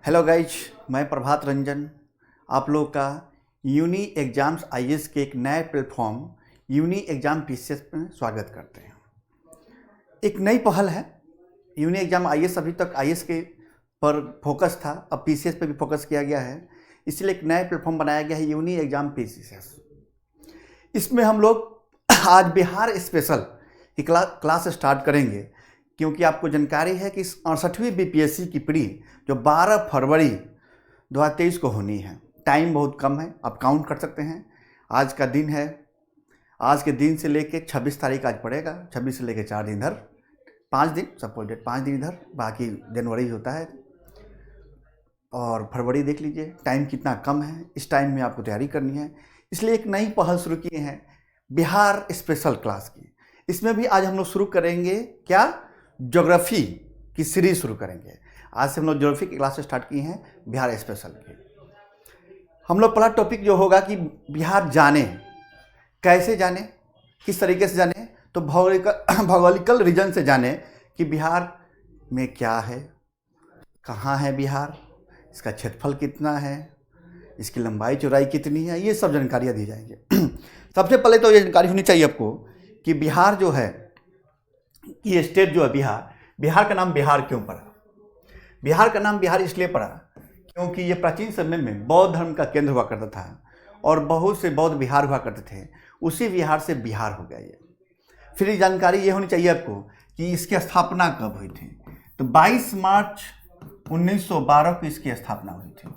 Hello guys, मैं प्रभात रंजन आप लोग का यूनी एग्ज़ाम्स आईएएस के एक नए प्लेटफॉर्म यूनी एग्ज़ाम पीसीएस में स्वागत करते हैं। एक नई पहल है। यूनी एग्ज़ाम आईएएस अभी तक आईएएस के पर फोकस था, अब पीसीएस पे भी फोकस किया गया है, इसलिए एक नया प्लेटफॉर्म बनाया गया है यूनी एग्ज़ाम पीसीएस। इसमें हम लोग आज बिहार स्पेशल की क्लास स्टार्ट करेंगे, क्योंकि आपको जानकारी है कि 68वीं बीपीएससी की प्री जो 12 फरवरी 2023 को होनी है। टाइम बहुत कम है, आप काउंट कर सकते हैं। आज का दिन है, आज के दिन से लेके 26 तारीख आज पड़ेगा, 26 से लेके 4 दिन इधर, 5 दिन सपोजेड 5 दिन इधर, बाकी जनवरी होता है और फरवरी देख लीजिए। टाइम कितना कम है, इस टाइम में आपको तैयारी करनी है, इसलिए एक नई पहल शुरू किए हैं बिहार स्पेशल क्लास की। इसमें भी आज हम लोग शुरू करेंगे क्या, ज्योग्राफी की सीरीज शुरू करेंगे। आज से हम लोग ज्योग्राफी की क्लास स्टार्ट की हैं बिहार स्पेशल की। हम लोग पहला टॉपिक जो होगा कि बिहार जाने, कैसे जाने, किस तरीके से जाने, तो भौगोलिकल रीजन से जाने कि बिहार में क्या है, कहाँ है बिहार, इसका क्षेत्रफल कितना है, इसकी लंबाई चौड़ाई कितनी है, ये सब जानकारियाँ दी जाएंगी। सबसे पहले तो ये जानकारी होनी चाहिए आपको कि बिहार जो है, ये स्टेट जो है बिहार का नाम बिहार क्यों पड़ा। बिहार का नाम बिहार इसलिए पड़ा क्योंकि ये प्राचीन समय में बौद्ध धर्म का केंद्र हुआ करता था और बहुत से बौद्ध विहार हुआ करते थे, उसी विहार से बिहार हो गया ये। फिर ये जानकारी ये होनी चाहिए आपको कि इसकी स्थापना कब हुई थी, तो 22 मार्च 1912 को इसकी स्थापना हुई थी।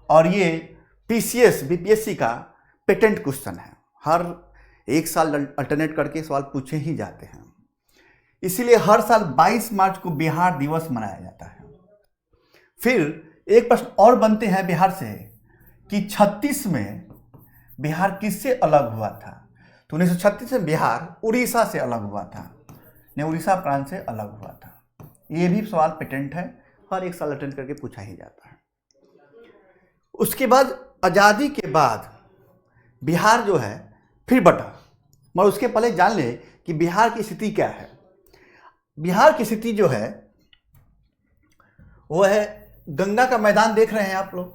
और ये पीसीएस बीपीएससी का पेटेंट क्वेश्चन है, हर एक साल अल्टरनेट करके सवाल पूछे ही जाते हैं, इसीलिए हर साल 22 मार्च को बिहार दिवस मनाया जाता है। फिर एक प्रश्न और बनते हैं बिहार से कि 36 में बिहार किससे अलग हुआ था, तो 1936 में बिहार उड़ीसा से अलग हुआ था, ने उड़ीसा प्रांत से अलग हुआ था। ये भी सवाल पेटेंट है, हर एक साल अटेंड करके पूछा ही जाता है। उसके बाद आज़ादी के बाद बिहार जो है फिर बटा, मगर उसके पहले जान ले कि बिहार की स्थिति क्या है। बिहार की स्थिति जो है वो है, गंगा का मैदान देख रहे हैं आप लोग।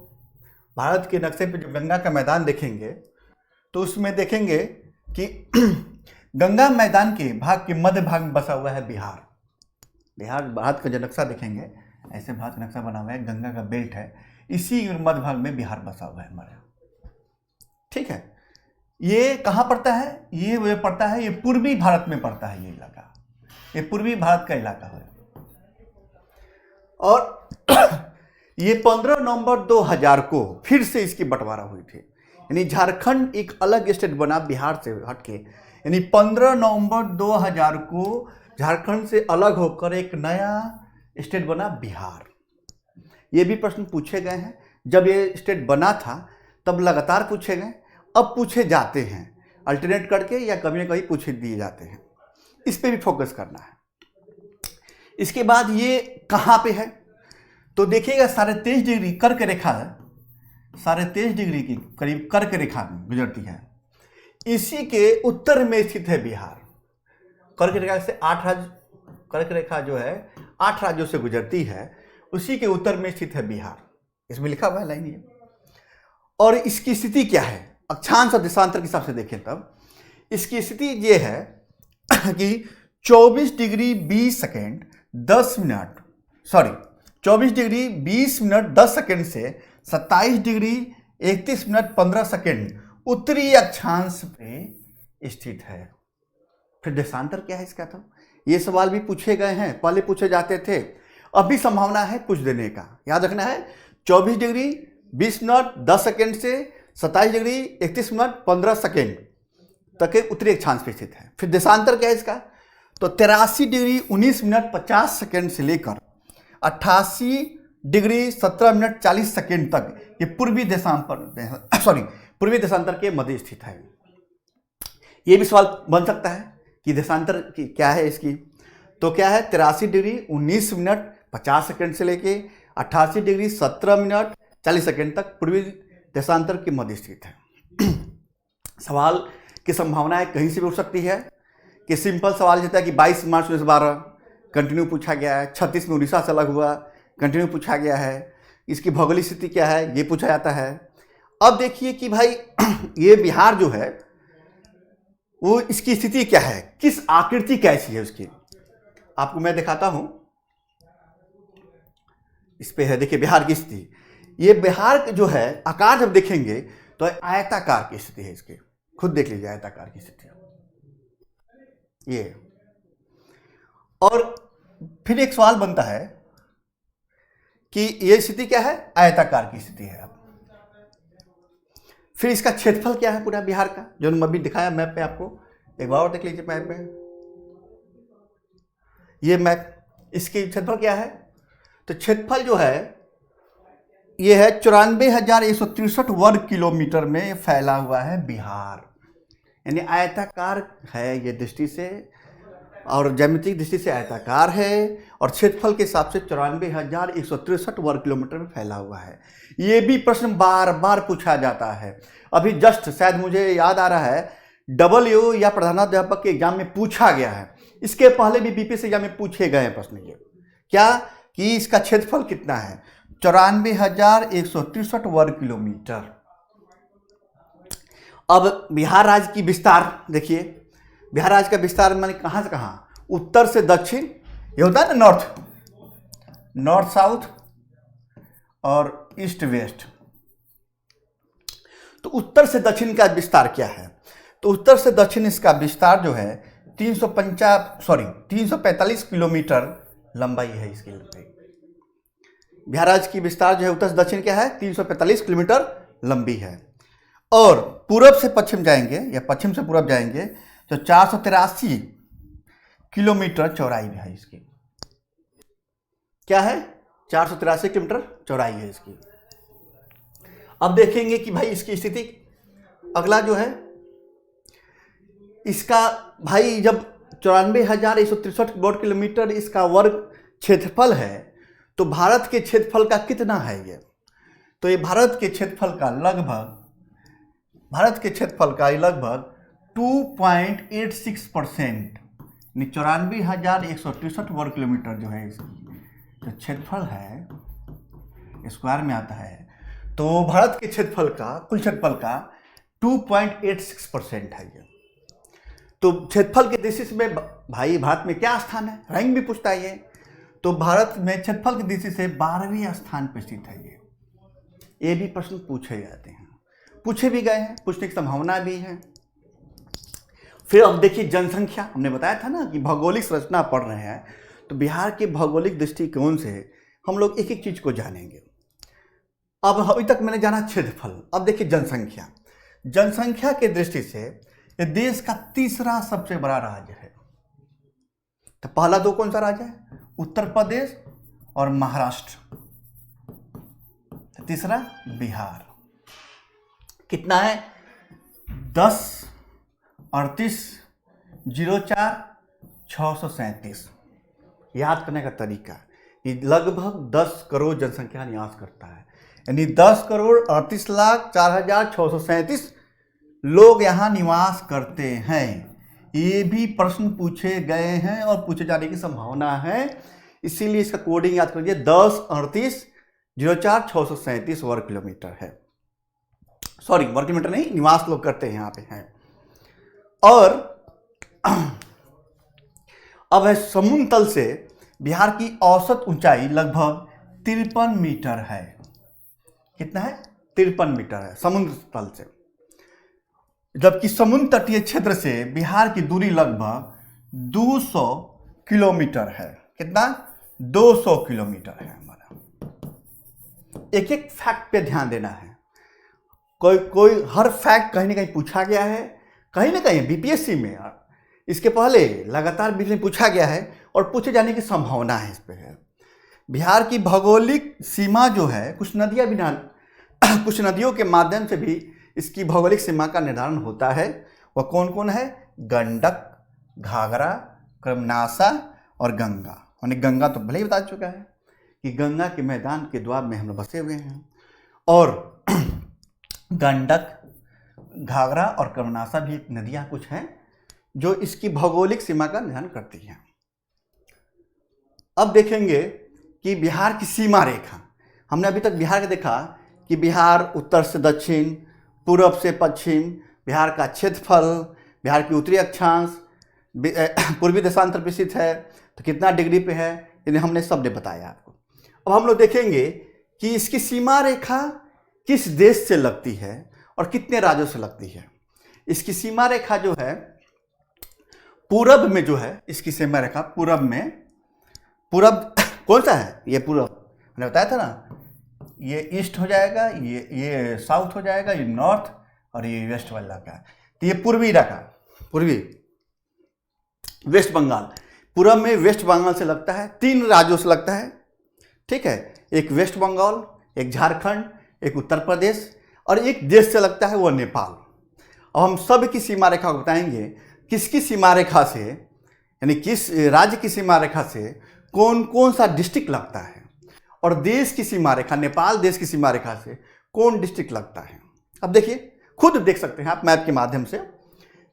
भारत के नक्शे पे जो गंगा का मैदान देखेंगे तो उसमें देखेंगे कि गंगा मैदान के भाग के मध्य भाग में बसा हुआ है बिहार। भारत का जो नक्शा देखेंगे, ऐसे भारत का नक्शा बना हुआ है, गंगा का बेल्ट है, इसी मध्य भाग में बिहार बसा हुआ है हमारे। ठीक है, ये कहाँ पड़ता है, ये पड़ता है, ये पूर्वी भारत में पड़ता है। ये इलाका, ये पूर्वी भारत का इलाका है। और ये 15 नवंबर 2000 को फिर से इसकी बंटवारा हुई थी, यानी झारखंड एक अलग स्टेट बना बिहार से हटके, यानी 15 नवंबर 2000 को झारखंड से अलग होकर एक नया स्टेट बना बिहार। ये भी प्रश्न पूछे गए हैं, जब ये स्टेट बना था तब लगातार पूछे गए, अब पूछे जाते हैं अल्टरनेट करके या कभी ना कभी पूछे दिए जाते हैं, इस पे भी फोकस करना है। इसके बाद ये कहाँ पे है, तो देखिएगा 23.5 डिग्री कर्क रेखा है, 23.5 डिग्री की करीब कर्क रेखा में गुजरती है, इसी के उत्तर में स्थित है बिहार। कर्क रेखा से 8 राज्य, कर्क रेखा जो है 8 राज्यों से गुजरती है, उसी के उत्तर में स्थित है बिहार, इसमें लिखा हुआ है लाइन ये। और इसकी स्थिति क्या है, अक्षांश और देशांतर के हिसाब से देखें तब इसकी स्थिति ये है कि 24 degree 20 second 10 minute, 24 degree 20 minute 10 second से 27 डिग्री 31 मिनट 15 सेकेंड उत्तरी अक्षांश पे स्थित है। फिर देशांतर क्या है इसका, तो ये सवाल भी पूछे गए हैं, पहले पूछे जाते थे, अभी संभावना है कुछ देने का। याद रखना है 24 डिग्री 20 मिनट 10 सेकेंड से 27 डिग्री 31 मिनट 15 सेकेंड तक के उत्तरी अक्षांश पे स्थित है। फिर देशांतर क्या है इसका, तो 83 डिग्री 19 मिनट 50 सेकेंड से लेकर 88 डिग्री 17 मिनट 40 सेकेंड तक ये पूर्वी देशांतर के मध्य स्थित है। ये भी सवाल बन सकता है कि देशांतर की क्या है इसकी, तो क्या है 83 डिग्री 19 मिनट 50 सेकेंड से लेके 88 डिग्री 17 मिनट 40 सेकेंड तक पूर्वी देशांतर के मध्य स्थित है। सवाल की संभावना है कहीं से भी उठ सकती है, कि सिंपल सवाल जैसा कि 22 मार्च 1912 कंटिन्यू पूछा गया है, 36 में उड़ीसा से अलग हुआ कंटिन्यू पूछा गया है, इसकी भौगोलिक स्थिति क्या है, ये पूछा जाता है। अब देखिए कि भाई ये बिहार जो है वो इसकी स्थिति क्या है, किस आकृति कैसी है उसकी, आपको मैं दिखाता हूं। इस पे है, देखिए बिहार की स्थिति। ये बिहार जो है आकार जब देखेंगे तो आयताकार की स्थिति है इसकी, खुद देख लीजिए आयताकार की स्थिति ये। और फिर एक सवाल बनता है कि ये स्थिति क्या है, आयताकार की स्थिति है। अब फिर इसका क्षेत्रफल क्या है पूरा बिहार का, जो मैं अभी दिखाया मैप पे आपको, एक बार और देख लीजिए मैप में। ये मैप, इसकी क्षेत्रफल क्या है, तो क्षेत्रफल जो है ये है 94,163 वर्ग किलोमीटर में फैला हुआ है बिहार, यानी आयताकार है ये दृष्टि से, और ज्यामितीय दृष्टि से आयताकार है, और क्षेत्रफल के हिसाब से 94,163 वर्ग किलोमीटर में फैला हुआ है। ये भी प्रश्न बार बार पूछा जाता है। अभी जस्ट शायद मुझे याद आ रहा है डब्ल्यू या प्रधानाध्यापक के एग्जाम में पूछा गया है, इसके पहले भी बीपीएससी एग्जाम में पूछे गए हैं प्रश्न ये, क्या कि इसका क्षेत्रफल कितना है, 94,163 वर्ग किलोमीटर। अब बिहार राज्य की विस्तार देखिए, बिहार राज्य का विस्तार माने कहां से कहां, उत्तर से दक्षिण, ये होता है ना नॉर्थ साउथ और ईस्ट वेस्ट। तो उत्तर से दक्षिण का विस्तार क्या है, तो उत्तर से दक्षिण इसका विस्तार जो है 345 किलोमीटर लंबाई है इसकी लंबाई। बिहार राज्य की विस्तार जो है उत्तर से दक्षिण क्या है, 345 किलोमीटर लंबी है। और पूरब से पश्चिम जाएंगे या पश्चिम से पूरब जाएंगे तो 483 किलोमीटर चौड़ाई है इसकी, क्या है, 483 किलोमीटर चौड़ाई है इसकी। अब देखेंगे कि भाई इसकी स्थिति, अगला जो है इसका भाई जब 94,163 वर्ग किलोमीटर इसका वर्ग क्षेत्रफल है, तो भारत के क्षेत्रफल का कितना है ये, तो ये भारत के क्षेत्रफल का लगभग 2.86%, 94,163 वर्ग किलोमीटर जो है इसकी जो क्षेत्रफल है स्क्वायर में आता है, तो भारत के क्षेत्रफल का, कुल क्षेत्रफल का 2.86% है ये। तो क्षेत्रफल के दृष्टि से भाई भारत में क्या स्थान है, रैंक भी पूछता है ये, तो भारत में क्षेत्रफल की दृष्टि से 12वें स्थान पर स्थित है ये भी प्रश्न पूछे जाते हैं, पूछे भी गए हैं, पूछने की संभावना भी है। फिर अब देखिए जनसंख्या, हमने बताया था ना कि भौगोलिक संरचना पढ़ रहे हैं, तो बिहार के भौगोलिक दृष्टिकोण से हम लोग एक एक चीज को जानेंगे। अब अभी तक मैंने जाना क्षेत्रफल, अब देखिए जनसंख्या। जनसंख्या के दृष्टि से ये देश का तीसरा सबसे बड़ा राज्य है। तो पहला दो कौन सा राज्य है, उत्तर प्रदेश और महाराष्ट्र, तीसरा बिहार। कितना है, 103804,637। याद करने का तरीका, ये लगभग 10 करोड़ जनसंख्या निवास करता है, यानी 10,38,04,637 लोग यहाँ निवास करते हैं। ये भी प्रश्न पूछे गए हैं और पूछे जाने की संभावना है, इसीलिए इसका कोडिंग याद करिए, 10,38,04,637 वर्ग किलोमीटर है। सॉरी, वर्ग किलोमीटर नहीं, निवास लोग करते हैं यहाँ पे हैं। और अब है समुद्र तल से बिहार की औसत ऊंचाई लगभग 53 मीटर है। कितना है, 53 मीटर है समुद्र तल से, जबकि समुद्र तटीय क्षेत्र से बिहार की दूरी लगभग 200 किलोमीटर है। कितना, 200 किलोमीटर है हमारा। एक एक फैक्ट पे ध्यान देना है, कोई हर फैक्ट कहीं ना कहीं पूछा गया है, कहीं ना कहीं बीपीएससी में इसके पहले लगातार बीच में पूछा गया है और पूछे जाने की संभावना है इस पे है। बिहार की भौगोलिक सीमा जो है, कुछ नदियों के माध्यम से भी इसकी भौगोलिक सीमा का निर्धारण होता है। वह कौन कौन है, गंडक, घाघरा, कर्मनाशा और गंगा। यानी गंगा तो भले ही बता चुका है कि गंगा के मैदान के द्वार में हम लोग बसे हुए हैं, और गंडक, घाघरा और कर्मनाशा भी नदियां कुछ हैं जो इसकी भौगोलिक सीमा का निर्धारण करती हैं। अब देखेंगे कि बिहार की सीमा रेखा, हमने अभी तक बिहार का देखा कि बिहार उत्तर से दक्षिण, पूर्व से पश्चिम, बिहार का क्षेत्रफल, बिहार की उत्तरी अक्षांश, पूर्वी देशांतर पे स्थित है तो कितना डिग्री पे है, इन्हें हमने सब ने बताया आपको। अब हम लोग देखेंगे कि इसकी सीमा रेखा किस देश से लगती है और कितने राज्यों से लगती है। इसकी सीमा रेखा जो है पूरब में जो है, इसकी सीमा रेखा पूरब में, पूरब कौन सा है, ये पूरब मैंने बताया था ना, ये ईस्ट हो जाएगा, ये साउथ हो जाएगा, ये नॉर्थ, और ये वेस्ट वाला का, तो ये पूर्वी इलाका, पूर्वी वेस्ट बंगाल, पूरब में वेस्ट बंगाल से लगता है, 3 राज्यों से लगता है, ठीक है, एक वेस्ट बंगाल, एक झारखंड, एक उत्तर प्रदेश, और एक देश से लगता है वो नेपाल। अब हम सब की सीमा रेखा को बताएंगे, किसकी सीमा रेखा से, यानी किस राज्य की सीमा रेखा से कौन कौन सा डिस्ट्रिक्ट लगता है, और देश की सीमा रेखा, नेपाल देश की सीमा रेखा से कौन डिस्ट्रिक्ट लगता है। अब देखिए, खुद देख सकते हैं आप मैप के माध्यम से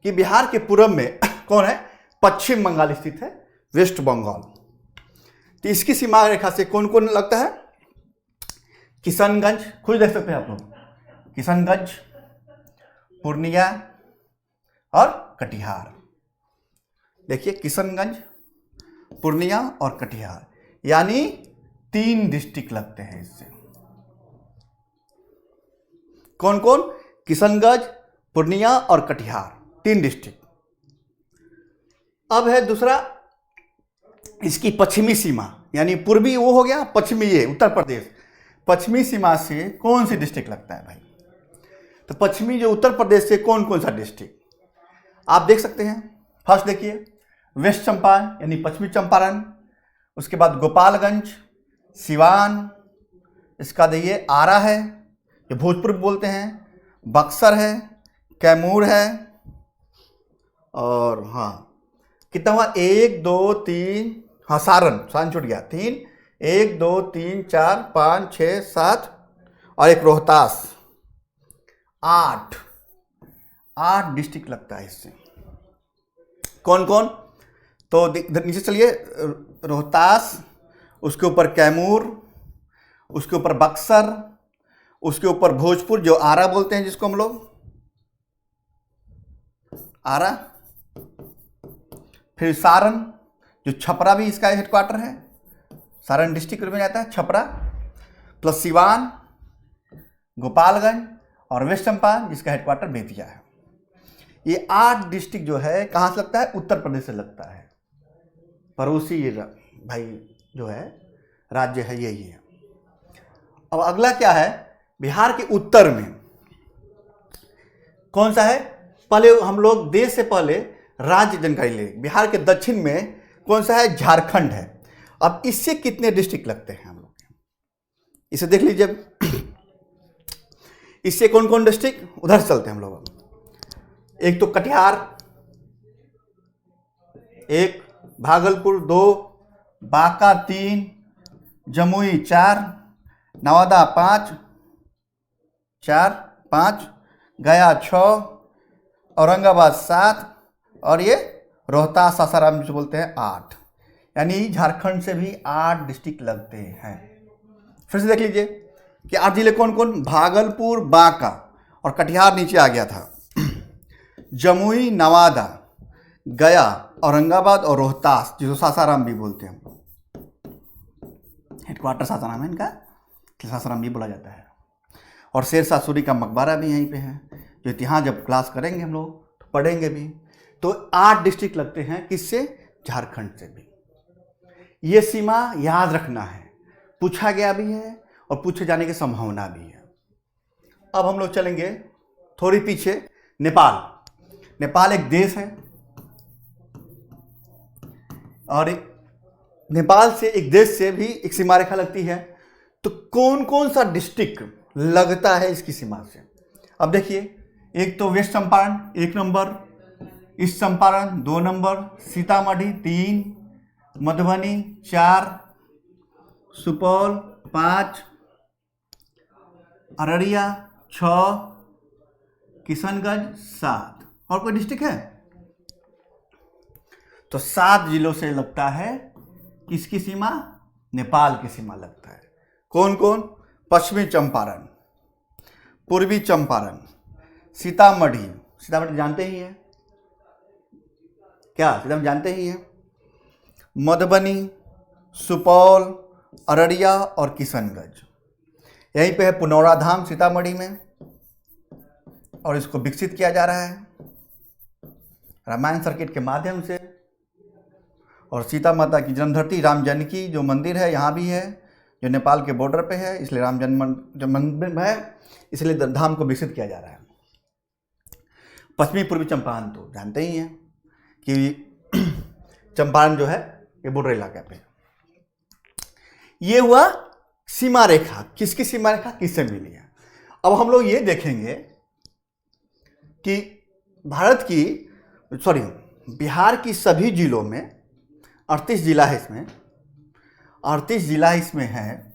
कि बिहार के पूरब में कौन है, पश्चिम बंगाल स्थित है, वेस्ट बंगाल। तो इसकी सीमा रेखा से कौन कौन लगता है, किशनगंज, खुद देख सकते हैं आप लोग, किशनगंज, पूर्णिया और कटिहार। देखिए, किशनगंज, पूर्णिया और कटिहार, यानी 3 डिस्ट्रिक्ट लगते हैं इससे। कौन कौन, किशनगंज, पूर्णिया और कटिहार, 3 डिस्ट्रिक्ट। अब है दूसरा, इसकी पश्चिमी सीमा, यानी पूर्वी वो हो गया, पश्चिमी ये उत्तर प्रदेश, पश्चिमी सीमा से कौन सी डिस्ट्रिक्ट लगता है भाई। तो पश्चिमी जो उत्तर प्रदेश से कौन कौन सा डिस्ट्रिक्ट आप देख सकते हैं। फर्स्ट देखिए, वेस्ट चंपारण यानी पश्चिमी चंपारण, उसके बाद गोपालगंज, सिवान, इसका देखिए आरा है, ये भोजपुर बोलते हैं, बक्सर है, कैमूर है, और हाँ कितना हुआ, 1 2 3, हाँ सारण छूट गया, 3 1 2 3 4 5 6 7, और एक रोहतास, 8 डिस्ट्रिक्ट लगता है इससे। कौन कौन, तो नीचे चलिए, रोहतास, उसके ऊपर कैमूर, उसके ऊपर बक्सर, उसके ऊपर भोजपुर जो आरा बोलते हैं जिसको हम लोग, आरा, फिर सारण जो छपरा भी इसका हेडक्वार्टर है, सारण डिस्ट्रिक्ट में जाता है छपरा, प्लस सिवान, गोपालगंज और वेस्ट चंपारण जिसका हेडक्वार्टर बेतिया है। ये 8 डिस्ट्रिक्ट जो है कहाँ से लगता है, उत्तर प्रदेश से लगता है, पड़ोसी ये भाई जो है राज्य है यही है। अब अगला क्या है, बिहार के उत्तर में कौन सा है, पहले हम लोग देश से पहले राज्य जानकारी ले। बिहार के दक्षिण में कौन सा है, झारखंड है। अब इससे कितने डिस्ट्रिक्ट लगते हैं हम लोग, इसे देख लीजिए, इससे कौन कौन डिस्ट्रिक्ट, उधर से चलते हैं हम लोग। एक तो कटिहार, एक भागलपुर, 2 बांका, 3 जमुई, 4 नवादा, 5 गया, 6 औरंगाबाद, 7 और ये रोहतास सासाराम जो बोलते हैं 8, यानी झारखंड से भी 8 डिस्ट्रिक्ट लगते हैं। फिर से देख लीजिए कि 8 जिले कौन कौन, भागलपुर, बांका और कटिहार नीचे आ गया था, जमुई, नवादा, गया, औरंगाबाद और रोहतास जिसको सासाराम भी बोलते हैं, हेडक्वार्टर सासाराम है इनका, सासाराम भी बोला जाता है। और शेरशाह सूरी का मकबरा भी यहीं पे है, जो इतिहास जब क्लास करेंगे हम लोग तो पढ़ेंगे भी। तो 8 डिस्ट्रिक्ट लगते हैं, किससे, झारखंड से भी। ये सीमा याद रखना है, पूछा गया भी है और पूछे जाने की संभावना भी है। अब हम लोग चलेंगे थोड़ी पीछे, नेपाल एक देश है, और नेपाल से एक देश से भी एक सीमा रेखा लगती है। तो कौन कौन सा डिस्ट्रिक्ट लगता है इसकी सीमा से, अब देखिए, एक तो west Champaran 1 number, east Champaran 2 number, Sitamarhi 3, Madhubani 4, Supaul 5, Araria 6, Kishanganj 7, और कोई डिस्ट्रिक्ट है, तो 7 जिलों से लगता है किसकी सीमा, नेपाल की सीमा लगता है। कौन कौन, पश्चिमी चंपारण, पूर्वी चंपारण, सीतामढ़ी, सीतामढ़ी जानते ही हैं क्या, सीतामढ़ी जानते ही हैं, मधुबनी, सुपौल, अररिया और किशनगंज। यहीं पे है पुनौरा धाम सीतामढ़ी में, और इसको विकसित किया जा रहा है रामायण सर्किट के माध्यम से। और सीता माता की जन्मधरती राम जानकी जो मंदिर है यहाँ भी है, जो नेपाल के बॉर्डर पे है, इसलिए राम जन्म मंदिर है, इसलिए धाम को विकसित किया जा रहा है। पश्चिमी पूर्वी चंपारण तो जानते ही हैं कि चंपारण जो है ये बॉर्डर इलाके पे। ये हुआ सीमा रेखा, किसकी सीमा रेखा किससे मिली है। अब हम लोग ये देखेंगे कि बिहार की सभी जिलों में 38 जिला है, इसमें 38 जिला इसमें है।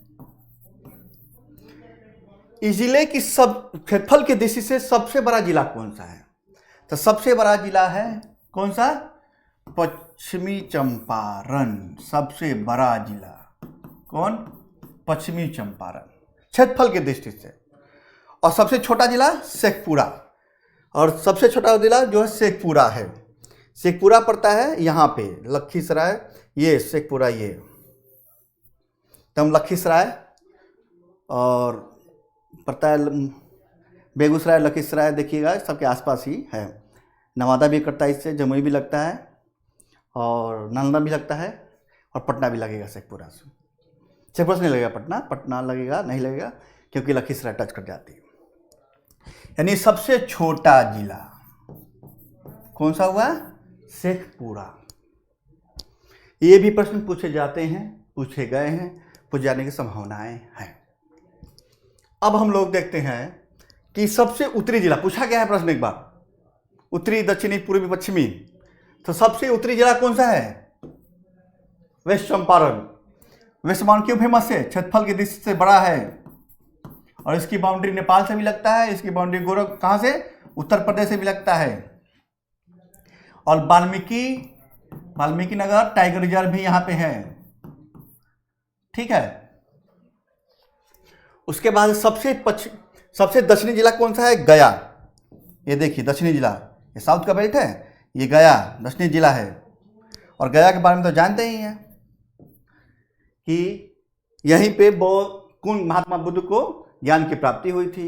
इस जिले की सब क्षेत्रफल की दृष्टि से सबसे बड़ा जिला कौन सा है, तो सबसे बड़ा जिला है कौन सा, पश्चिमी चंपारण। सबसे बड़ा जिला कौन, पश्चिमी चंपारण क्षेत्रफल की दृष्टि से। और सबसे छोटा जिला शेखपुरा, और सबसे छोटा जिला जो है शेखपुरा है। शेखपुरा पड़ता है यहाँ पे लखीसराय, ये शेखपुरा, ये तम लखीसराय और पड़ता है बेगूसराय, लखीसराय देखिएगा सबके आसपास ही है। नवादा भी कटता है इससे, जमुई भी लगता है और नालंदा भी लगता है, और पटना भी लगेगा शेखपुरा से। शेखपुरा से नहीं लगेगा पटना, पटना लगेगा नहीं लगेगा क्योंकि लखीसराय टच कर जाती है। यानी सबसे छोटा जिला कौन सा हुआ, शेखपुरा। ये भी प्रश्न पूछे जाते हैं, पूछे गए हैं, पूछे जाने की संभावनाएं हैं। अब हम लोग देखते हैं कि सबसे उत्तरी जिला पूछा गया है प्रश्न एक बार, उत्तरी, दक्षिणी, पूर्वी, पश्चिमी। तो सबसे उत्तरी जिला कौन सा है, वेस्ट चंपारण। वेस्ट चंपारण क्यों फेमस है, क्षेत्रफल की दृष्टि से बड़ा है, और इसकी बाउंड्री नेपाल से भी लगता है, इसकी बाउंड्री गोरख कहाँ से, उत्तर प्रदेश से भी लगता है। और वाल्मीकि नगर टाइगर रिजर्व भी यहाँ पे है, ठीक है। उसके बाद सबसे दक्षिणी जिला कौन सा है, गया। ये देखिए दक्षिणी जिला, ये साउथ का बेल्ट है, ये गया दक्षिणी जिला है। और गया के बारे में तो जानते ही हैं कि यहीं पे कौन महात्मा बुद्ध को ज्ञान की प्राप्ति हुई थी,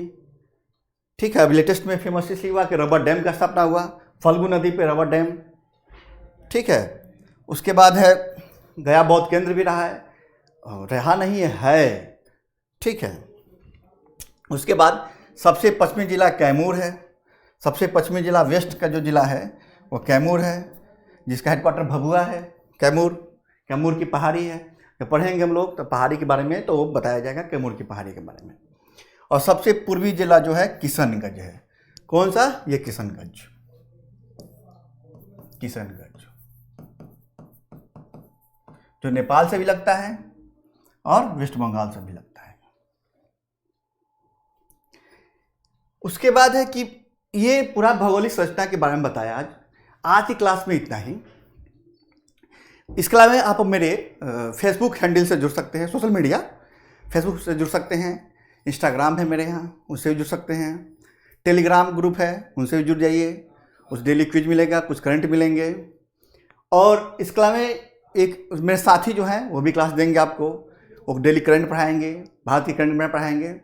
ठीक है। अभी लेटेस्ट में फेमस इसलिए हुआ कि रबर डैम का स्थापना हुआ, फल्गु नदी पे रबर डैम, ठीक है। उसके बाद है गया बौद्ध केंद्र भी रहा है, रहा नहीं है, ठीक है। उसके बाद सबसे पश्चिमी जिला कैमूर है। सबसे पश्चिमी जिला वेस्ट का जो जिला है वो कैमूर है, जिसका हेडक्वार्टर भभुआ है। कैमूर की पहाड़ी है, जब पढ़ेंगे हम लोग तो पहाड़ी के बारे में तो बताया जाएगा, कैमूर की पहाड़ी के बारे में। और सबसे पूर्वी जिला जो है किशनगंज है। कौन सा, ये किशनगंज जो नेपाल से भी लगता है और वेस्ट बंगाल से भी लगता है। उसके बाद है कि ये पूरा भौगोलिक संरचना के बारे में बताया आज की क्लास में इतना ही। इसके अलावा आप मेरे फेसबुक हैंडल से जुड़ सकते हैं, सोशल मीडिया फेसबुक से जुड़ सकते हैं, इंस्टाग्राम है मेरे यहाँ, उससे भी जुड़ सकते हैं, टेलीग्राम ग्रुप है उनसे भी जुड़ जाइए, उस डेली क्विज मिलेगा, कुछ करंट मिलेंगे। और इसके अलावा एक मेरे साथी जो हैं वो भी क्लास देंगे आपको, वो डेली करंट पढ़ाएंगे, भारतीय करंट में पढ़ाएंगे।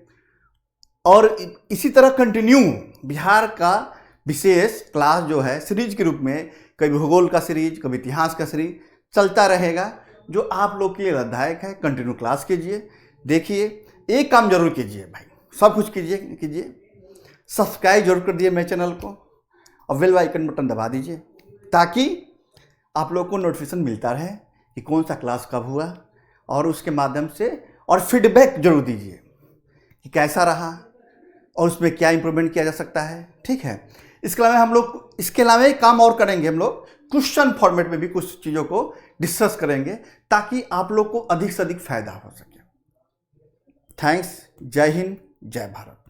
और इसी तरह कंटिन्यू बिहार का विशेष क्लास जो है सीरीज के रूप में, कभी भूगोल का सीरीज, कभी इतिहास का सीरीज चलता रहेगा, जो आप लोग के लिए लाभदायक है। कंटिन्यू क्लास कीजिए, देखिए। एक काम जरूर कीजिए भाई, सब कुछ कीजिए, सब्सक्राइब जरूर कर दिए मेरे चैनल को, और बेल आइकन बटन दबा दीजिए, ताकि आप लोग को नोटिफिकेशन मिलता रहे कि कौन सा क्लास कब हुआ। और उसके माध्यम से और फीडबैक जरूर दीजिए कि कैसा रहा और उसमें क्या इंप्रूवमेंट किया जा सकता है, ठीक है। इसके अलावा एक काम और करेंगे, हम लोग क्वेश्चन फॉर्मेट में भी कुछ चीज़ों को डिस्कस करेंगे, ताकि आप लोग को अधिक से अधिक फायदा हो सके। थैंक्स, जय हिंद, जय भारत।